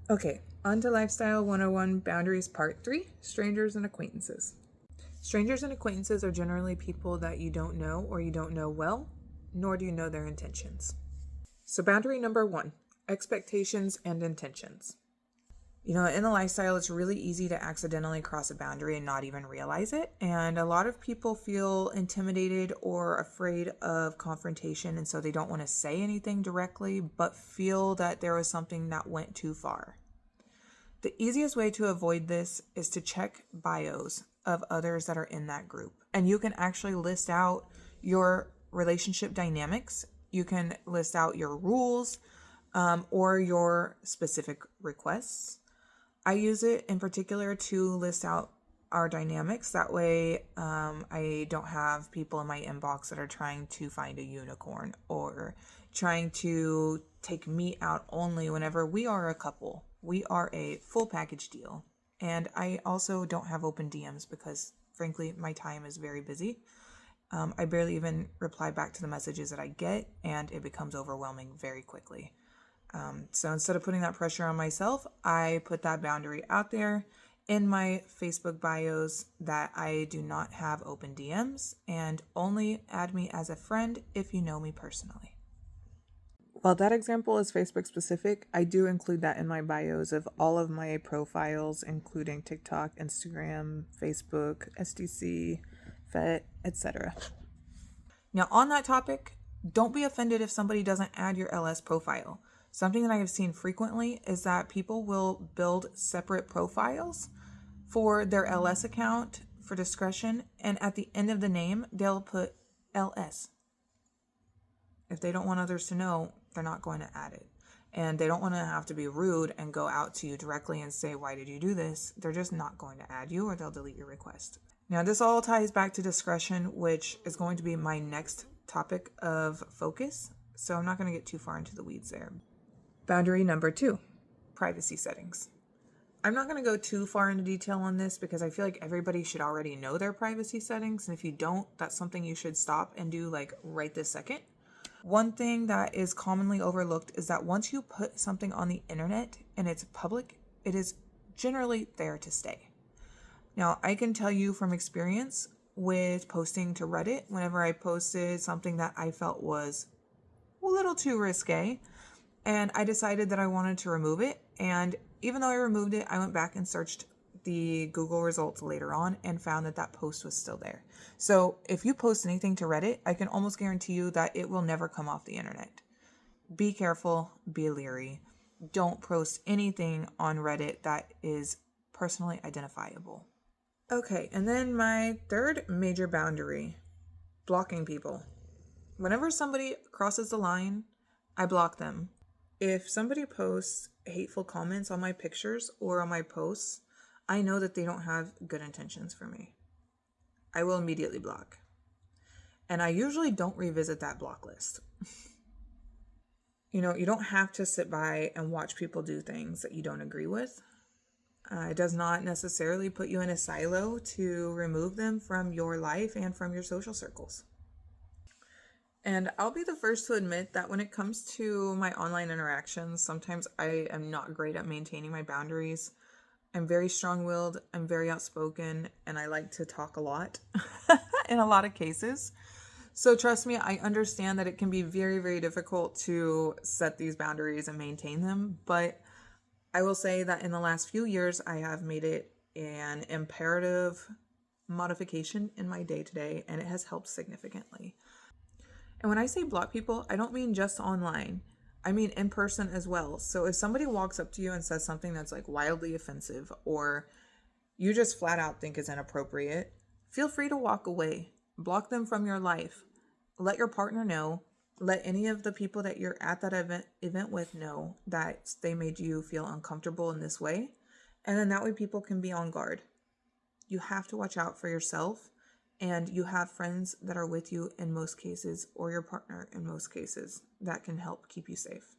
Okay, on to Lifestyle 101 Boundaries Part 3, Strangers and Acquaintances. Strangers and acquaintances are generally people that you don't know or you don't know well, nor do you know their intentions. So boundary number 1, expectations and intentions. In the lifestyle, it's really easy to accidentally cross a boundary and not even realize it. And a lot of people feel intimidated or afraid of confrontation. And so they don't want to say anything directly, but feel that there was something that went too far. The easiest way to avoid this is to check bios of others that are in that group. And you can actually list out your relationship dynamics. You can list out your rules or your specific requests. I use it in particular to list out our dynamics. That way I don't have people in my inbox that are trying to find a unicorn or trying to take me out only whenever we are a couple. We are a full package deal. And I also don't have open DMs because, frankly, my time is very busy. I barely even reply back to the messages that I get, and it becomes overwhelming very quickly. So instead of putting that pressure on myself, I put that boundary out there in my Facebook bios that I do not have open DMs and only add me as a friend if you know me personally. While that example is Facebook specific, I do include that in my bios of all of my profiles, including TikTok, Instagram, Facebook, SDC, FET, etc. Now, on that topic, don't be offended if somebody doesn't add your LS profile. Something that I have seen frequently is that people will build separate profiles for their LS account for discretion, and at the end of the name, they'll put LS. If they don't want others to know, they're not going to add it. And they don't want to have to be rude and go out to you directly and say, why did you do this? They're just not going to add you or they'll delete your request. Now, this all ties back to discretion, which is going to be my next topic of focus. So I'm not going to get too far into the weeds there. Boundary number 2, privacy settings. I'm not going to go too far into detail on this because I feel like everybody should already know their privacy settings. And if you don't, that's something you should stop and do like right this second. One thing that is commonly overlooked is that once you put something on the internet and it's public, it is generally there to stay. Now, I can tell you from experience with posting to Reddit, whenever I posted something that I felt was a little too risque, and I decided that I wanted to remove it. And even though I removed it, I went back and searched the Google results later on and found that that post was still there. So if you post anything to Reddit, I can almost guarantee you that it will never come off the internet. Be careful, be leery. Don't post anything on Reddit that is personally identifiable. Okay, and then my third major boundary, blocking people. Whenever somebody crosses the line, I block them. If somebody posts hateful comments on my pictures or on my posts, I know that they don't have good intentions for me. I will immediately block. And I usually don't revisit that block list. You don't have to sit by and watch people do things that you don't agree with. It does not necessarily put you in a silo to remove them from your life and from your social circles. And I'll be the first to admit that when it comes to my online interactions, sometimes I am not great at maintaining my boundaries. I'm very strong-willed, I'm very outspoken, and I like to talk a lot in a lot of cases. So trust me, I understand that it can be very, very difficult to set these boundaries and maintain them. But I will say that in the last few years, I have made it an imperative modification in my day-to-day, and it has helped significantly. And when I say block people, I don't mean just online. I mean in person as well. So if somebody walks up to you and says something that's like wildly offensive or you just flat out think is inappropriate, feel free to walk away. Block them from your life. Let your partner know. Let any of the people that you're at that event with know that they made you feel uncomfortable in this way. And then that way people can be on guard. You have to watch out for yourself. And you have friends that are with you in most cases, or your partner in most cases, that can help keep you safe.